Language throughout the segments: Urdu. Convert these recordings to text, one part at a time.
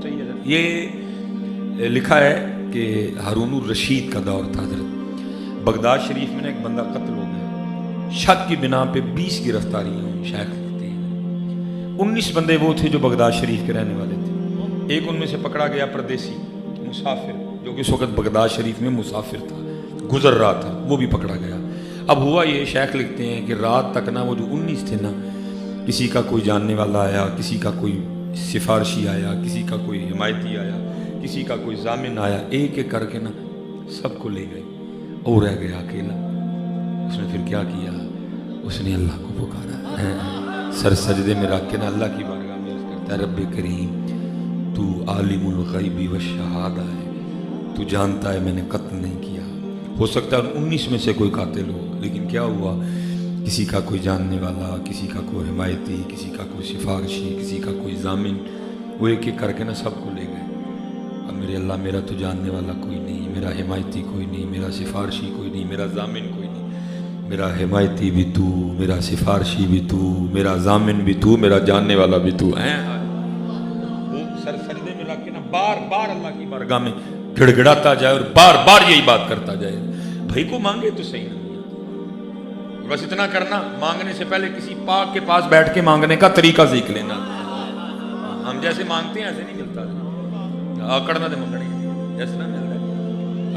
بتائیے حضرت. یہ لکھا ہے کہ ہارون الرشید کا دور تھا حضرت. بغداد شریف میں ایک بندہ قتل ہو گیا, شک کی بنا پہ 20 گرفتاریاں ہوئی. شیخ لکھتے ہیں 19 بندے وہ تھے جو بغداد شریف کے رہنے والے تھے. ایک ان میں سے پکڑا گیا پردیسی مسافر, جو کہ اس وقت بغداد شریف میں مسافر تھا, گزر رہا تھا, وہ بھی پکڑا گیا. اب ہوا یہ, شیخ لکھتے ہیں کہ رات تک نا وہ جو 19 تھے نا, کسی کا کوئی جاننے والا آیا, کسی کا کوئی سفارشی آیا, کسی کا کوئی حمایتی آیا, کسی کا کوئی ضامن آیا, ایک ایک کر کے نا سب کو لے گئے, اور رہ گیا اکیلا. اس نے پھر کیا کیا, اس نے اللہ کو پکارا, سر سجدے میں رکھ کے نا اللہ کی بارگاہ میں عرض کرتا ہے, رب کریم تو عالم الغیب والشہادہ ہے, تو جانتا ہے میں نے قتل نہیں کیا. ہو سکتا ہے 19 میں سے کوئی قاتل ہو, لیکن کیا ہوا, کسی کا کوئی جاننے والا, کسی کا کوئی حمایتی, کسی کا کوئی سفارشی, کسی کا کوئی ضامن, وہ ایک ایک کر کے نا سب کو لے گئے. اب میرے اللہ, میرا تو جاننے والا کوئی نہیں, میرا حمایتی کوئی نہیں, میرا سفارشی کوئی نہیں, میرا ضامن کوئی نہیں, میرا حمایتی بھی تو, میرا سفارشی بھی تو, میرا ضامن بھی تو, میرا جاننے والا بھی تو. وہ سر سجدے میں رکھ کے نا بار بار اللہ کی بارگاہ میں گڑ گڑاتا جائے اور بار بار یہی بات کرتا جائے, بھائی کو مانگے تو صحیح نہیں. بس اتنا کرنا, مانگنے سے پہلے کسی پاک کے پاس بیٹھ کے مانگنے کا طریقہ سیکھ لینا. ہم جیسے مانگتے ہیں ایسے نہیں ملتا, آکڑنا دے منگنی جیسے نہ ملتا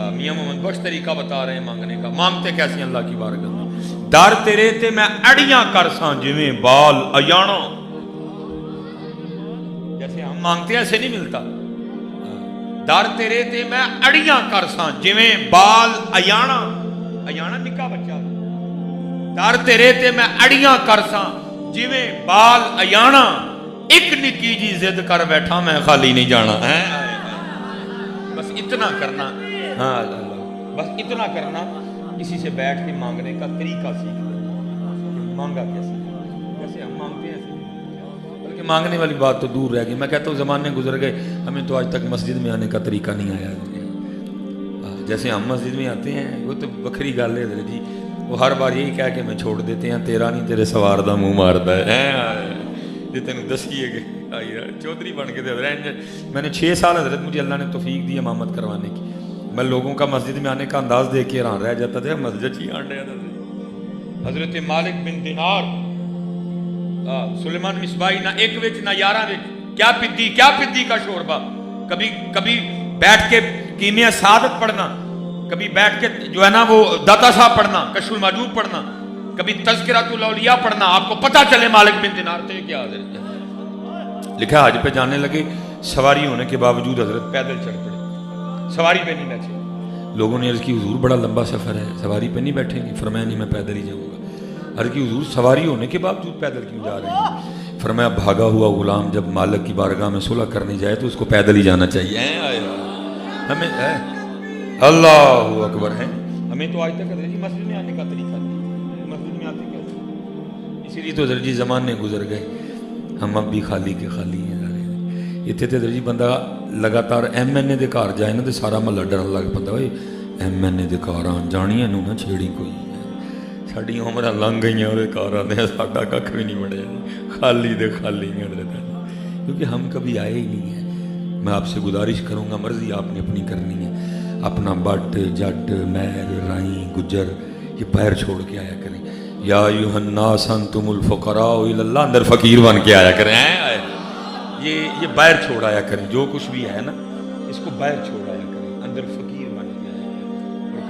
ہے. میاں محمد بخش طریقہ بتا رہے ہیں مانگنے کا. مانگتے کیسے ہیں اللہ کی بارگاہ میں, در تیرے تے میں اڑیاں کر ساں جویں بال ایانا. جیسے ہم مانگتے ہیں ایسے نہیں ملتا. در تیرے تے میں اڑیاں کر ساں جویں بال ایانا. ایانا نکا بچہ, در تیرے تے میں اڑیاں کرساں جویں بال ایانا, ایک نکی جی ضد کر بیٹھا میں خالی نہیں جانا. بس اتنا کرنا, ہاں بس اتنا کرنا, کسی سے بیٹھ کے مانگنے کا طریقہ سیکھ لینا. مانگا کیسے, جیسے ہم مانگتے ہیں ایسے, بلکہ مانگنے والی بات تو دور رہ گئی. میں کہتا ہوں زمانے گزر گئے, ہمیں تو آج تک مسجد میں آنے کا طریقہ نہیں آیا. جیسے ہم مسجد میں آتے ہیں وہ تو بکھری گل ہے جی, وہ ہر بار یہی کہہ کے میں چھوڑ دیتے ہیں, تیرا نہیں تیرے سوار دا منہ ماردا ہے. جی تینوں دسیے کہ چودھری بن کے دے. میں نے 6 سال حضرت مجھے اللہ نے توفیق دی امامت کروانے کی. میں لوگوں کا مسجد میں آنے کا انداز دیکھ کے حیران رہ جاتا تھا, مسجد ہی آن رہا تھا. حضرت مالک بن دینار, سلیمان مصباحی نہ ایک وچ نہ 11 وچ, کیا پدی کا شوربہ. کبھی بیٹھ کے کیمیا سعادت پڑھنا, کبھی بیٹھ کے جو ہے نا وہ داتا صاحب پڑھنا, کشف الماجوب پڑھنا, کبھی تذکرۃ الاولیاء پڑھنا. آپ کو پتہ چلے مالک بن دینار تھے کیا حضرت. لکھا حج پہ جانے لگے, سواری ہونے کے باوجود حضرت پیدل چل پڑے, سواری پہ نہیں بیٹھے. لوگوں نے عرض کی حضور بڑا لمبا سفر ہے, سواری پہ نہیں بیٹھیں گے. فرمایا نہیں, میں پیدل ہی جاؤں گا. عرض کی حضور سواری ہونے کے باوجود پیدل کیوں جا رہے ہیں. فرمایا بھاگا ہوا غلام جب مالک کی بارگاہ میں صلح کرنے جائے تو اس کو پیدل ہی جانا چاہیے. ہمیں اللہ اکبر ہے, ہمیں تو آج تک حضرت جی مسجد میں آنے کا طریقہ نہیں. مسجد میں آتے کیا, اسی لیے تو حضرت جی زمانے گزر گئے, ہم اب بھی خالی کے خالی ہیں. اتنے تو حضرت جی بندہ لگاتار ایم این اے دے گھر جائے نا تو سارا محلہ ڈرن لگ پتا, بھائی ایم این اے دے گھر آن جانیاں نو نہ چھیڑی کوئی, ساڈی عمر لنگ گئی وہ گھر آتے, ساڈا کھ بھی نہیں بڑھیا, خالی دے خالی ہیں حضرت, کیونکہ ہم کبھی آئے ہی نہیں ہیں. میں آپ سے گزارش کروں گا, مرضی آپ نے اپنی کرنی ہے, اپنا بٹ جٹ مہر رائیں گجر یہ پیر چھوڑ کے آیا کریں. یا ایھا الناس انتم الفقراء الی اللہ, اندر فقیر بن کے آیا کریں. یہ باہر چھوڑ آیا کریں, جو کچھ بھی ہے نا اس کو باہر چھوڑ آیا کریں, اندر فقیر بن کے آیا کریں. اور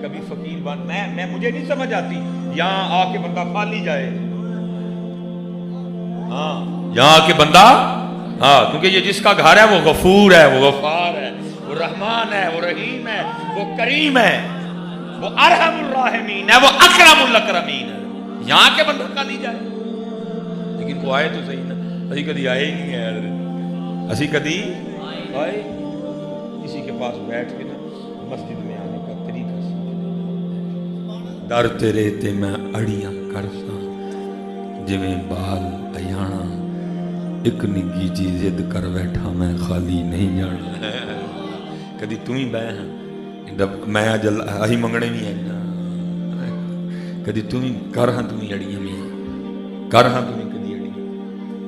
کبھی فقیر بن, میں مجھے نہیں سمجھ آتی یہاں آ کے بندہ خالی جائے. ہاں یہاں آ کے بندہ, ہاں کیونکہ یہ جس کا گھر ہے وہ غفور ہے, وہ غفار ہے, وہ رحمان ہے, وہ رحیم ہے, وہ کریم ہے, وہ ارحم الراحمین ہے, وہ اکرم الاکرمین ہے. یہاں کے بندہ خالی جائے. لیکن وہ آئے تو صحیح نا, اسی کدی آئے ہی نہیں ہے, اسی کدی آئے. کسی کے پاس بیٹھ کے نا مسجد میں آنے کا طریقہ سیکھ. در تیرے تے میں اڑیاں کرساں جویں بال ایانا, ایک نگی جی ضد کر بیٹھا میں خالی نہیں جانا. کدی تم ہی بہ ہاں, میں جل اہی منگنے بھی ہیں, کدی تم ہی کر ہاں, تم ہی اڑیاں میں کر ہاں, تم ہی کدی اڑیاں.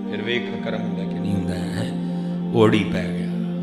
پھر ویکھ کرم ہوندا کہ نہیں ہوندا ہے, اوڑی پہ گیا.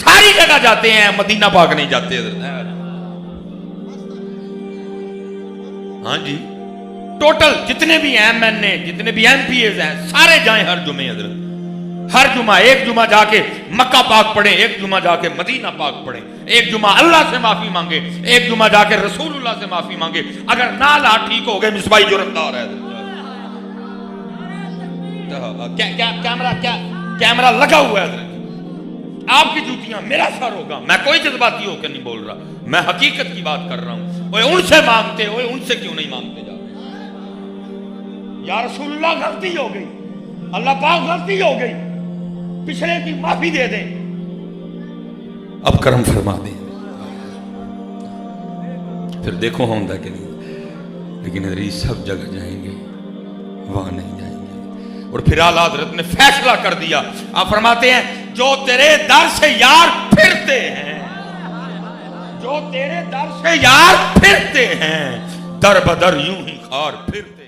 ساری جگہ جاتے ہیں، مدینہ پاک نہیں جاتے حضرت. ہاں جی، ٹوٹل جتنے بھی ایم این اے، جتنے بھی ایم پی ایز ہیں، سارے جائیں ہر جمعے حضرت. ہر جمعہ ایک جمعہ جا کے مکہ پاک پڑھیں، ایک جمعہ جا کے مدینہ پاک پڑھیں، ایک جمعہ اللہ سے معافی مانگے، ایک جمعہ جا کے رسول اللہ سے معافی مانگے. اگر نہ لا ٹھیک ہو گئے، مصباحی جرمدار ہے. کیمرہ لگا ہوا ہے حضرت. آپ کی جوتیاں میرا سر ہوگا. میں کوئی جذباتی ہو کے نہیں بول رہا، میں حقیقت کی بات کر رہا ہوں. اوے ان سے مانگتے، اوے ان سے کیوں نہیں مانگتے جا رہے؟ یا رسول اللہ غلطی ہو گئی، اللہ پاک غلطی ہو گئی، پچھلے کی معافی دے دیں، اب کرم فرما دیں. پھر دیکھو ہوتا کہ نہیں. لیکن حضرت سب جگہ جائیں گے، وہاں نہیں جائیں گے. اور پھر اعلیٰ حضرت نے فیصلہ کر دیا. آپ فرماتے ہیں جو تیرے در سے یار پھرتے ہیں، جو تیرے در سے یار پھرتے ہیں، در بدر یوں ہی خار پھرتے